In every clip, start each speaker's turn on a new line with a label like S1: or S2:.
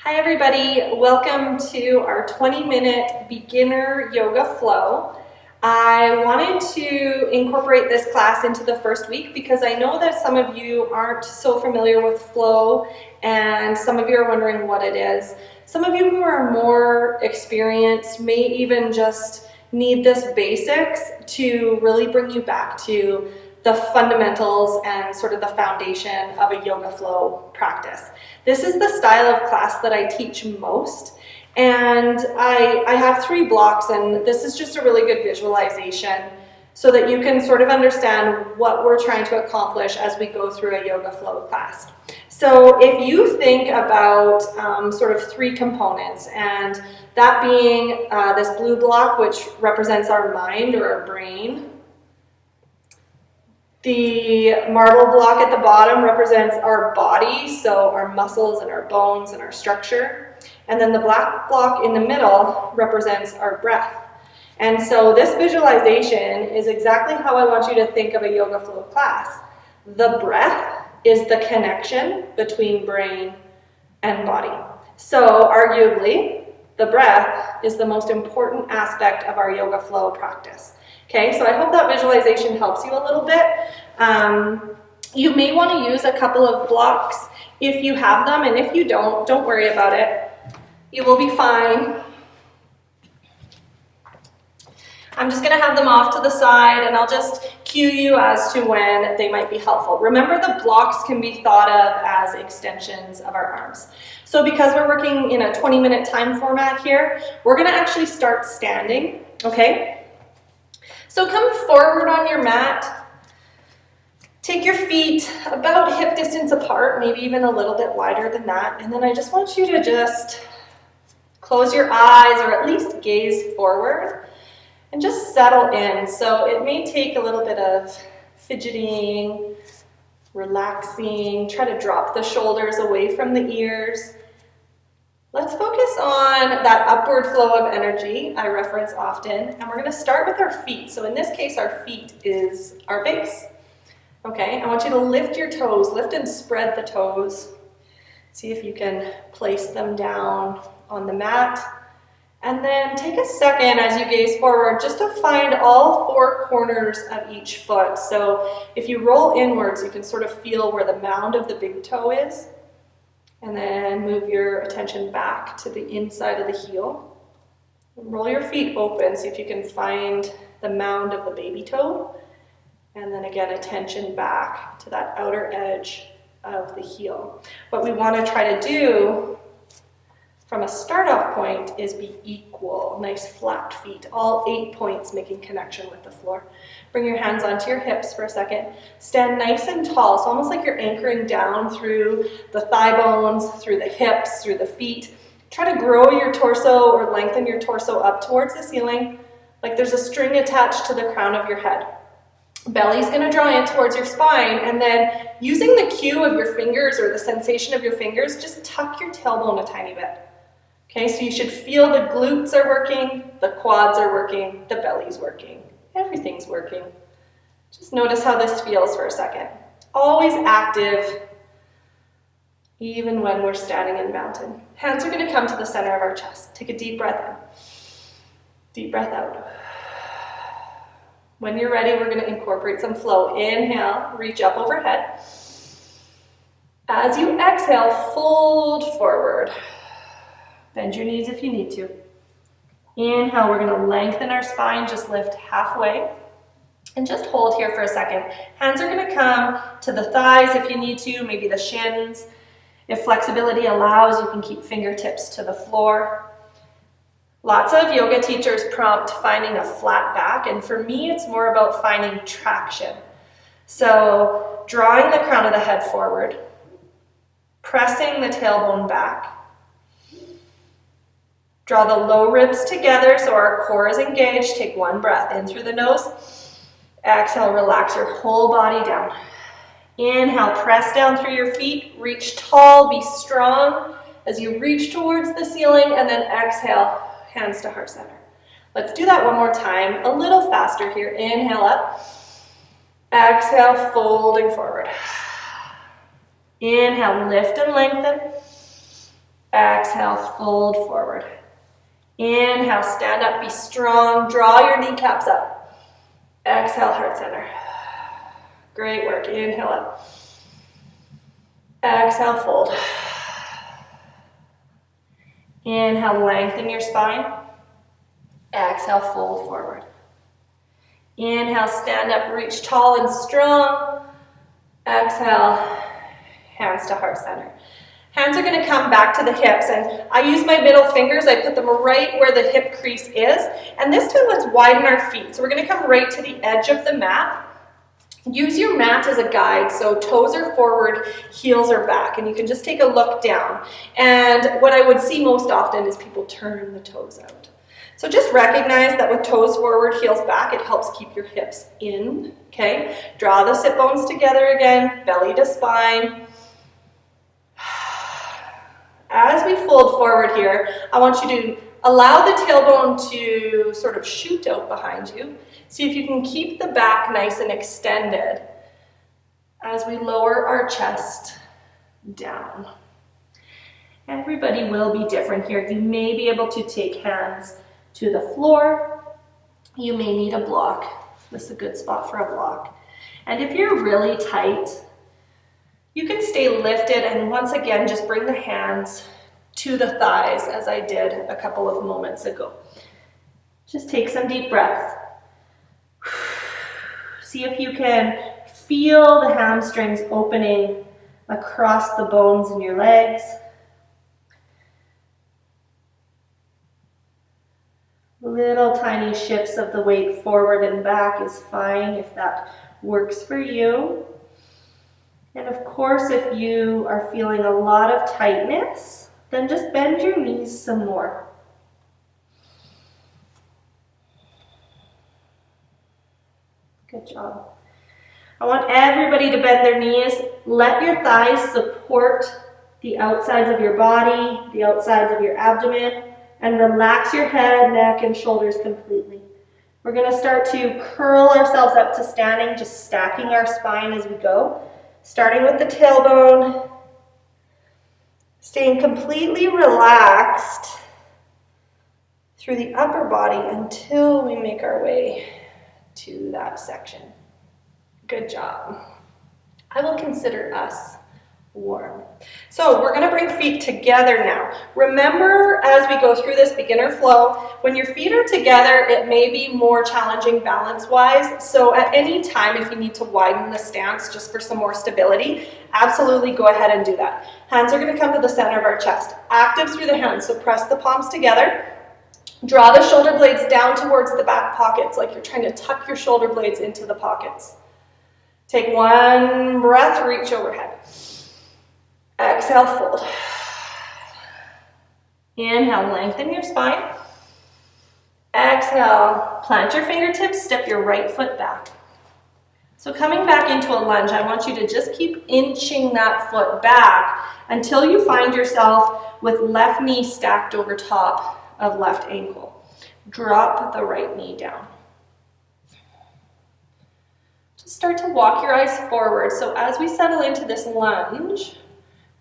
S1: Hi everybody, welcome to our 20-minute beginner yoga flow. I wanted to incorporate this class into the first week because I know that some of you aren't so familiar with flow and some of you are wondering what it is. Some of you who are more experienced may even just need this basics to really bring you back to the fundamentals and sort of the foundation of a yoga flow practice. This is the style of class that I teach most, and I have 3 blocks, and this is just a really good visualization so that you can sort of understand what we're trying to accomplish as we go through a yoga flow class. So if you think about sort of 3 components, and that being this blue block, which represents our mind or our brain. The marble block at the bottom represents our body, so our muscles and our bones and our structure. And then the black block in the middle represents our breath. And so this visualization is exactly how I want you to think of a yoga flow class. The breath is the connection between brain and body. So arguably, the breath is the most important aspect of our yoga flow practice. Okay, so I hope that visualization helps you a little bit. You may want to use a couple of blocks if you have them, and if you don't worry about it. You will be fine. I'm just going to have them off to the side, and I'll just cue you as to when they might be helpful. Remember, the blocks can be thought of as extensions of our arms. So because we're working in a 20-minute time format here, we're going to actually start standing, okay? So come forward on your mat, take your feet about hip distance apart, maybe even a little bit wider than that, and then I just want you to just close your eyes or at least gaze forward and just settle in. So it may take a little bit of fidgeting, relaxing, try to drop the shoulders away from the ears. Let's focus on that upward flow of energy I reference often, and we're going to start with our feet. So in this case, our feet is our base. Okay, I want you to lift your toes, lift and spread the toes. See if you can place them down on the mat. And then take a second as you gaze forward just to find all 4 corners of each foot. So if you roll inwards, you can sort of feel where the mound of the big toe is. And then move your attention back to the inside of the heel. Roll your feet open, see if you can find the mound of the baby toe. And then again, attention back to that outer edge of the heel. What we want to try to do from a start-off point is be equal, nice flat feet, all 8 points making connection with the floor. Bring your hands onto your hips for a second. Stand nice and tall, so almost like you're anchoring down through the thigh bones, through the hips, through the feet. Try to grow your torso or lengthen your torso up towards the ceiling, like there's a string attached to the crown of your head. Belly's going to draw in towards your spine, and then using the cue of your fingers or the sensation of your fingers, just tuck your tailbone a tiny bit. Okay, so you should feel the glutes are working, the quads are working, the belly's working. Everything's working. Just notice how this feels for a second. Always active, even when we're standing in mountain. Hands are going to come to the center of our chest. Take a deep breath in. Deep breath out. When you're ready, we're going to incorporate some flow. Inhale, reach up overhead. As you exhale, fold forward. Bend your knees if you need to. Inhale, we're going to lengthen our spine, just lift halfway. And just hold here for a second. Hands are going to come to the thighs if you need to, maybe the shins. If flexibility allows, you can keep fingertips to the floor. Lots of yoga teachers prompt finding a flat back, and for me, it's more about finding traction. So drawing the crown of the head forward, pressing the tailbone back. Draw the low ribs together so our core is engaged. Take one breath in through the nose. Exhale, relax your whole body down. Inhale, press down through your feet. Reach tall, be strong as you reach towards the ceiling, and then exhale, hands to heart center. Let's do that one more time, a little faster here. Inhale up. Exhale, folding forward. Inhale, lift and lengthen. Exhale, fold forward. Inhale, stand up, be strong, draw your kneecaps up. Exhale, heart center. Great work, inhale up. Exhale, fold. Inhale, lengthen your spine. Exhale, fold forward. Inhale, stand up, reach tall and strong. Exhale, hands to heart center. Hands are going to come back to the hips, and I use my middle fingers. I put them right where the hip crease is, and this time let's widen our feet. So we're going to come right to the edge of the mat. Use your mat as a guide, so toes are forward, heels are back, and you can just take a look down. And what I would see most often is people turn the toes out. So just recognize that with toes forward, heels back, it helps keep your hips in, okay? Draw the sit bones together again, belly to spine. As we fold forward here, I want you to allow the tailbone to sort of shoot out behind you. See if you can keep the back nice and extended as we lower our chest down. Everybody will be different here. You may be able to take hands to the floor. You may need a block. This is a good spot for a block. And if you're really tight, you can stay lifted and once again, just bring the hands to the thighs as I did a couple of moments ago. Just take some deep breaths. See if you can feel the hamstrings opening across the bones in your legs. Little tiny shifts of the weight forward and back is fine if that works for you. And of course, if you are feeling a lot of tightness, then just bend your knees some more. Good job. I want everybody to bend their knees. Let your thighs support the outsides of your body, the outsides of your abdomen, and relax your head, neck, and shoulders completely. We're going to start to curl ourselves up to standing, just stacking our spine as we go. Starting with the tailbone, staying completely relaxed through the upper body until we make our way to that section. Good job. I will consider us warm. So we're going to bring feet together now. Remember, as we go through this beginner flow, when your feet are together, it may be more challenging balance-wise. So at any time, if you need to widen the stance just for some more stability, absolutely go ahead and do that. Hands are going to come to the center of our chest. Active through the hands, so press the palms together. Draw the shoulder blades down towards the back pockets, like you're trying to tuck your shoulder blades into the pockets. Take one breath, reach overhead. Exhale, fold. Inhale, lengthen your spine. Exhale, plant your fingertips, step your right foot back. So coming back into a lunge, I want you to just keep inching that foot back until you find yourself with left knee stacked over top of left ankle. Drop the right knee down. Just start to walk your eyes forward. So as we settle into this lunge,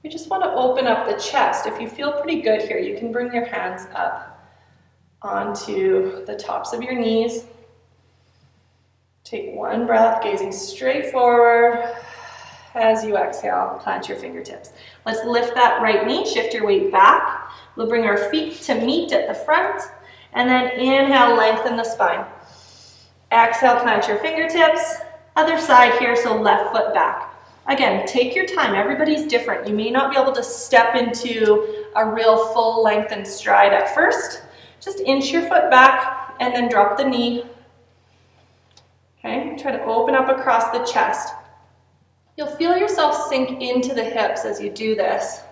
S1: we just want to open up the chest. If you feel pretty good here, you can bring your hands up onto the tops of your knees. Take one breath, gazing straight forward. As you exhale, plant your fingertips. Let's lift that right knee, shift your weight back. We'll bring our feet to meet at the front, and then inhale, lengthen the spine. Exhale, plant your fingertips. Other side here, so left foot back. Again, take your time. Everybody's different. You may not be able to step into a real full lengthened stride at first. Just inch your foot back and then drop the knee. Okay, try to open up across the chest. You'll feel yourself sink into the hips as you do this.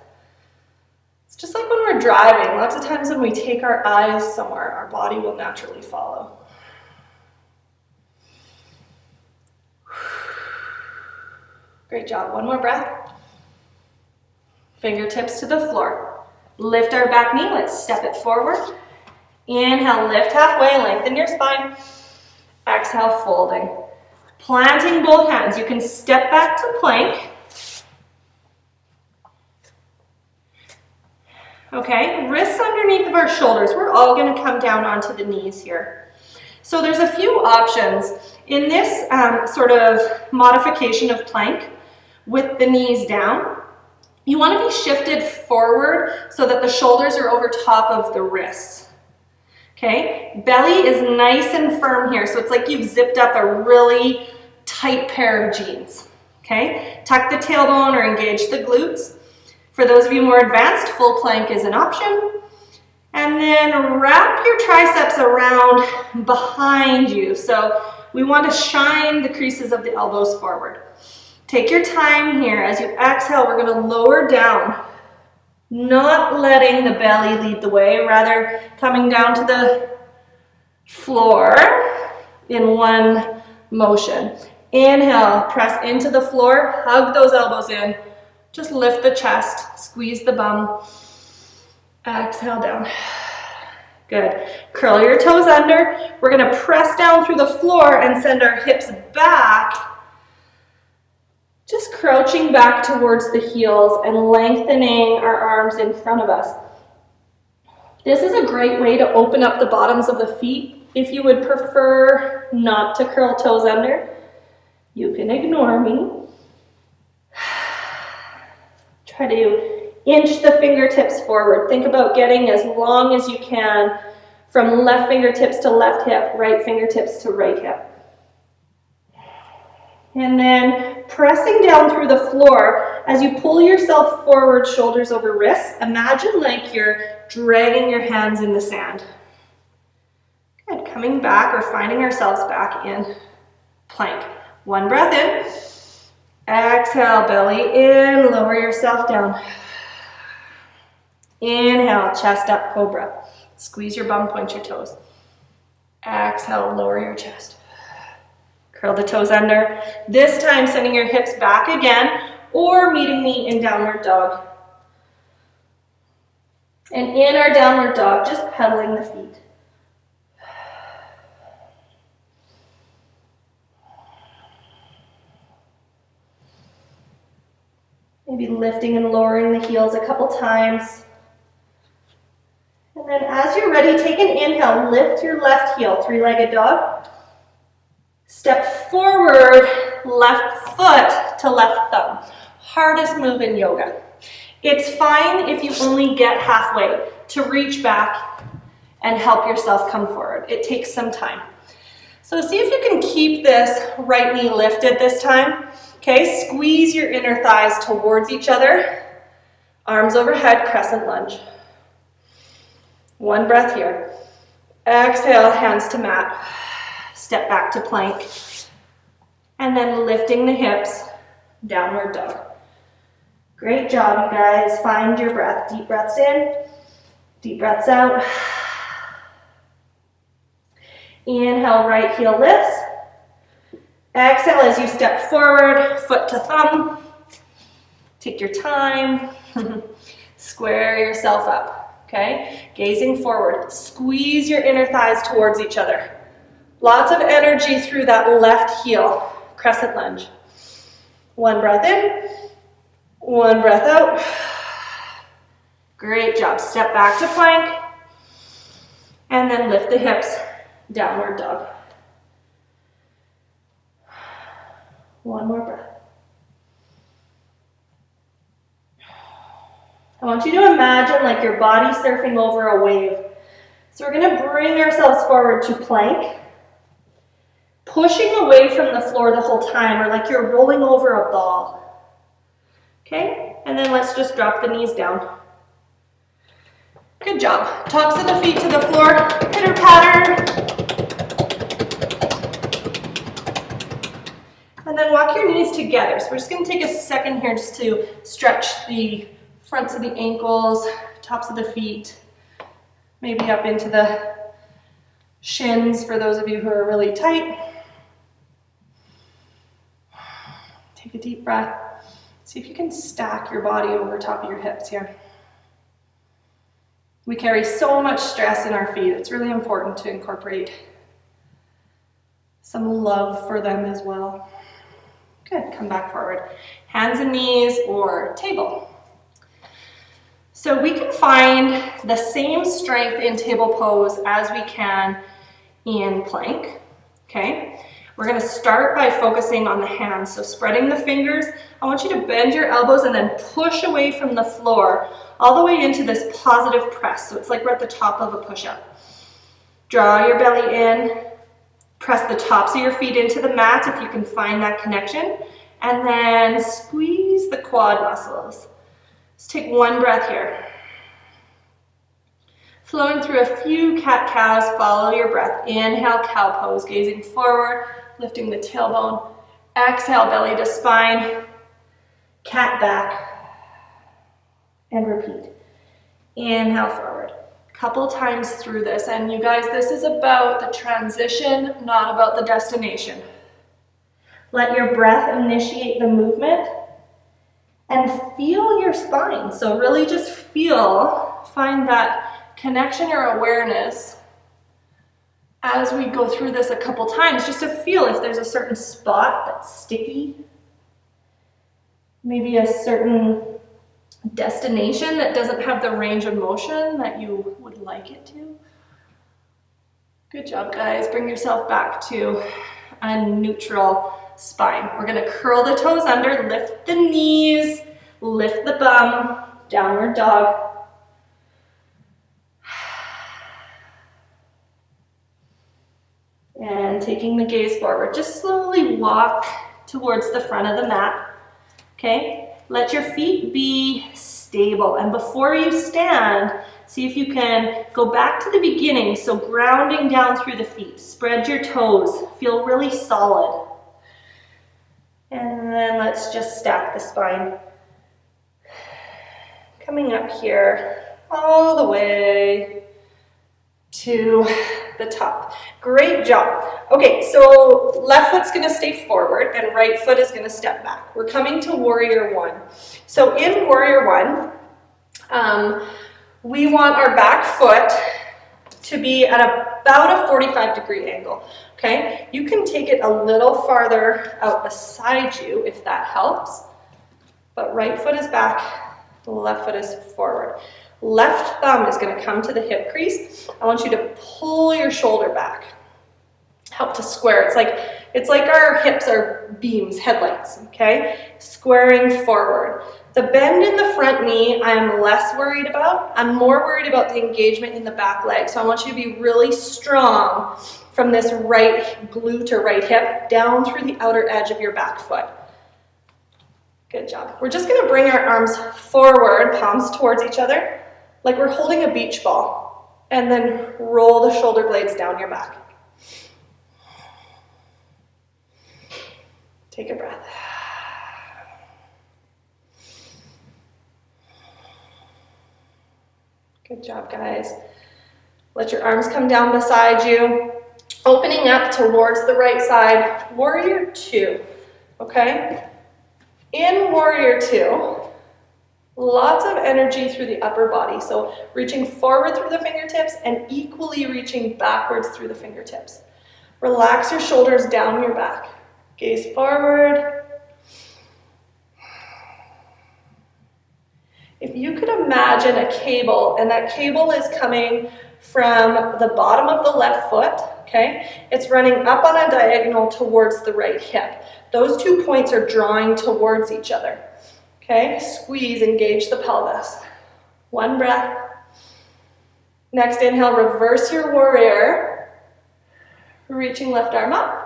S1: It's just like when we're driving. Lots of times when we take our eyes somewhere, our body will naturally follow. Great job. One more breath. Fingertips to the floor. Lift our back knee. Let's step it forward. Inhale, lift halfway, lengthen your spine. Exhale, folding. Planting both hands. You can step back to plank. Okay, wrists underneath of our shoulders. We're all going to come down onto the knees here. So there's a few options in this sort of modification of plank with the knees down. You want to be shifted forward so that the shoulders are over top of the wrists. Okay, belly is nice and firm here, so it's like you've zipped up a really tight pair of jeans. Okay, tuck the tailbone or engage the glutes. For those of you more advanced, full plank is an option. And then wrap your triceps around behind you. So we want to shine the creases of the elbows forward. Take your time here. As you exhale, we're going to lower down, not letting the belly lead the way, rather coming down to the floor in one motion. Inhale, press into the floor, hug those elbows in. Just lift the chest, squeeze the bum. Exhale down. Good. Curl your toes under. We're going to press down through the floor and send our hips back. Just crouching back towards the heels and lengthening our arms in front of us. This is a great way to open up the bottoms of the feet. If you would prefer not to curl toes under, you can ignore me. Try to inch the fingertips forward. Think about getting as long as you can from left fingertips to left hip, right fingertips to right hip. And then pressing down through the floor, as you pull yourself forward, shoulders over wrists, imagine like you're dragging your hands in the sand. Good, coming back or finding ourselves back in plank. One breath in. Exhale, belly in, lower yourself down. Inhale, chest up, cobra. Squeeze your bum, point your toes. Exhale, lower your chest. Curl the toes under. This time, sending your hips back again, or meeting me in downward dog. And in our downward dog, just pedaling the feet. Maybe lifting and lowering the heels a couple times. And then as you're ready, take an inhale, lift your left heel, three-legged dog. Step forward, left foot to left thumb. Hardest move in yoga. It's fine if you only get halfway to reach back and help yourself come forward. It takes some time. So see if you can keep this right knee lifted this time. Okay, squeeze your inner thighs towards each other. Arms overhead, crescent lunge. One breath here. Exhale, hands to mat. Step back to plank. And then lifting the hips, downward dog. Great job, you guys. Find your breath. Deep breaths in, deep breaths out. Inhale, right heel lifts. Exhale as you step forward, foot to thumb. Take your time. Square yourself up, okay? Gazing forward. Squeeze your inner thighs towards each other. Lots of energy through that left heel. Crescent lunge. One breath in, one breath out. Great job. Step back to plank. And then lift the hips, downward dog. One more breath. I want you to imagine like your body surfing over a wave. So we're going to bring ourselves forward to plank, pushing away from the floor the whole time, or like you're rolling over a ball. Okay? And then let's just drop the knees down. Good job. Tops of the feet to the floor, pitter patter. And then walk your knees together. So we're just going to take a second here just to stretch the fronts of the ankles, tops of the feet, maybe up into the shins for those of you who are really tight. Take a deep breath. See if you can stack your body over top of your hips here. We carry so much stress in our feet. It's really important to incorporate some love for them as well. Good, come back forward. Hands and knees or table. So we can find the same strength in table pose as we can in plank, okay? We're gonna start by focusing on the hands. So spreading the fingers, I want you to bend your elbows and then push away from the floor all the way into this positive press. So it's like we're at the top of a push-up. Draw your belly in, press the tops of your feet into the mat if you can find that connection, and then squeeze the quad muscles. Let's take one breath here. Flowing through a few cat-cows, follow your breath. Inhale, cow pose, gazing forward, lifting the tailbone. Exhale, belly to spine, cat back, and repeat. Inhale forward. Couple times through this, and you guys, this is about the transition, not about the destination. Let your breath initiate the movement and feel your spine. So really just feel, find that connection or awareness as we go through this a couple times, just to feel if there's a certain spot that's sticky, maybe a certain destination that doesn't have the range of motion that you would like it to. Good job, guys. Bring yourself back to a neutral spine. We're gonna curl the toes under, lift the knees, lift the bum, downward dog. And taking the gaze forward, just slowly walk towards the front of the mat, okay? Let your feet be stable, and before you stand, see if you can go back to the beginning, so grounding down through the feet. Spread your toes, feel really solid. And then let's just stack the spine. Coming up here, all the way to the top. Great job. Okay, so left foot's gonna stay forward and right foot is gonna step back. We're coming to warrior one. So in warrior one, we want our back foot to be at about a 45-degree angle, okay? You can take it a little farther out beside you if that helps, but right foot is back, left foot is forward. Left thumb is going to come to the hip crease. I want you to pull your shoulder back. Help to square. It's like our hips are beams, headlights, okay? Squaring forward. The bend in the front knee, I'm less worried about. I'm more worried about the engagement in the back leg. So I want you to be really strong from this right glute or right hip down through the outer edge of your back foot. Good job. We're just going to bring our arms forward, palms towards each other, like we're holding a beach ball, and then roll the shoulder blades down your back. Take a breath. Good job, guys. Let your arms come down beside you, opening up towards the right side. Warrior two, okay? In warrior two, lots of energy through the upper body. So reaching forward through the fingertips and equally reaching backwards through the fingertips. Relax your shoulders down your back. Gaze forward. If you could imagine a cable, and that cable is coming from the bottom of the left foot, okay? It's running up on a diagonal towards the right hip. Those 2 points are drawing towards each other. Okay, squeeze, engage the pelvis. One breath. Next inhale, reverse your warrior. Reaching left arm up.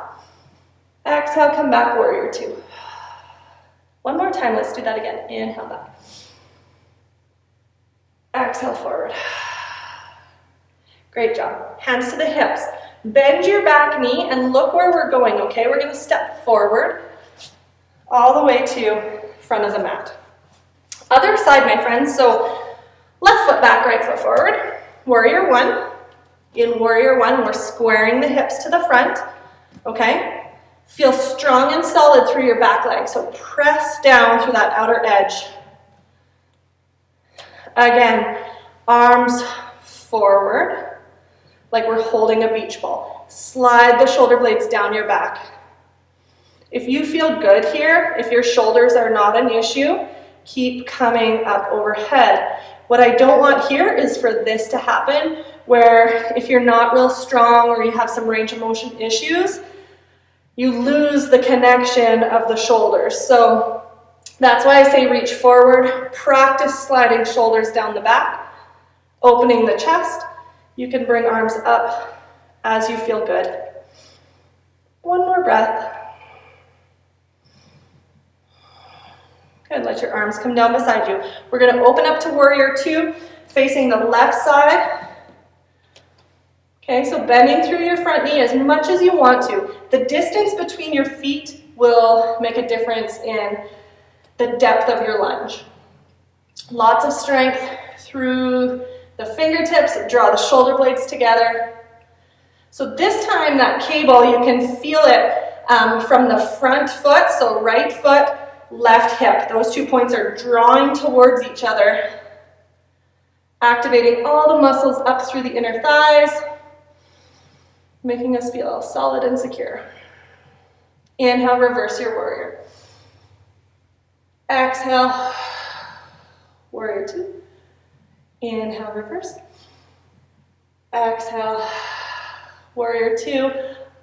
S1: Exhale, come back, warrior two. One more time, let's do that again. Inhale back. Exhale forward. Great job. Hands to the hips. Bend your back knee and look where we're going, okay? We're gonna step forward all the way to front of the mat. Other side, my friends, so left foot back, right foot forward. Warrior one. In warrior one, we're squaring the hips to the front, okay? Feel strong and solid through your back leg, so press down through that outer edge. Again, arms forward, like we're holding a beach ball. Slide the shoulder blades down your back. If you feel good here, if your shoulders are not an issue, keep coming up overhead. What I don't want here is for this to happen, where if you're not real strong or you have some range of motion issues, you lose the connection of the shoulders. So that's why I say reach forward, practice sliding shoulders down the back, opening the chest. You can bring arms up as you feel good. One more breath. Good, let your arms come down beside you. We're going to open up to warrior two, facing the left side. Okay, so bending through your front knee as much as you want to. The distance between your feet will make a difference in the depth of your lunge. Lots of strength through the fingertips, draw the shoulder blades together. So this time that cable, you can feel it from the front foot, so right foot, left hip. Those 2 points are drawing towards each other, activating all the muscles up through the inner thighs, making us feel solid and secure. Inhale, reverse your warrior. Exhale, warrior two. Inhale, reverse. Exhale, warrior two.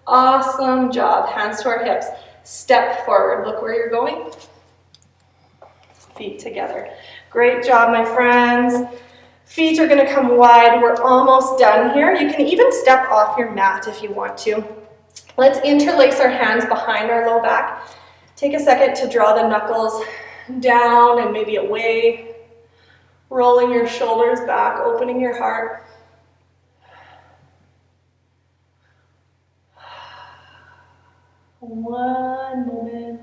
S1: Awesome job. Hands to our hips. Step forward. Look where you're going. Feet together. Great job, my friends. Feet are going to come wide. We're almost done here. You can even step off your mat if you want to. Let's interlace our hands behind our low back. Take a second to draw the knuckles down and maybe away. Rolling your shoulders back, opening your heart. One moment.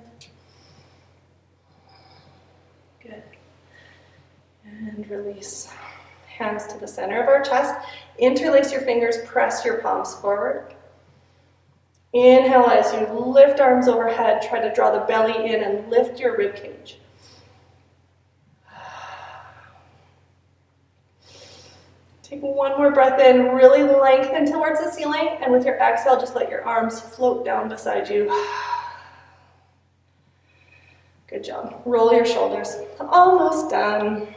S1: Good. And release. Hands to the center of our chest. Interlace your fingers, press your palms forward. Inhale as you lift arms overhead, try to draw the belly in and lift your rib cage. Take one more breath in, really lengthen towards the ceiling, and with your exhale, just let your arms float down beside you. Good job. Roll your shoulders. Almost done.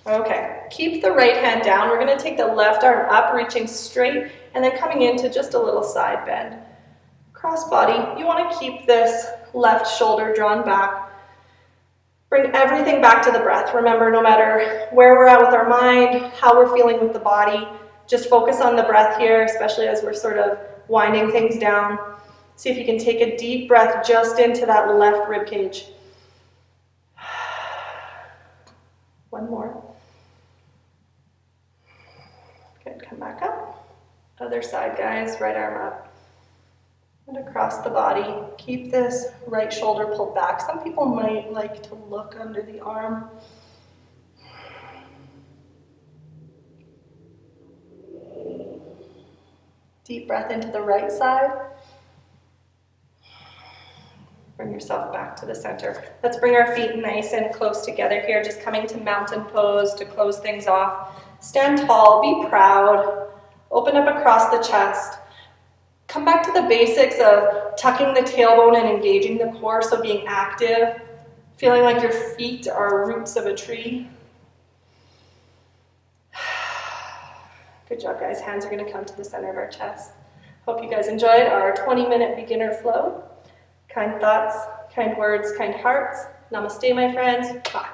S1: Okay, keep the right hand down. We're going to take the left arm up, reaching straight, and then coming into just a little side bend. Cross body. You want to keep this left shoulder drawn back. Bring everything back to the breath. Remember, no matter where we're at with our mind, how we're feeling with the body, just focus on the breath here, especially as we're sort of winding things down. See if you can take a deep breath just into that left rib cage. One more. Good, come back up. Other side, guys, right arm up. And across the body, keep this right shoulder pulled back. Some people might like to look under the arm. Deep breath into the right side. Bring yourself back to the center. Let's bring our feet nice and close together here, just coming to mountain pose to close things off. Stand tall, be proud. Open up across the chest. Come back to the basics of tucking the tailbone and engaging the core, so being active, feeling like your feet are roots of a tree. Good job, guys. Hands are going to come to the center of our chest. Hope you guys enjoyed our 20-minute beginner flow. Kind thoughts, kind words, kind hearts. Namaste, my friends. Bye.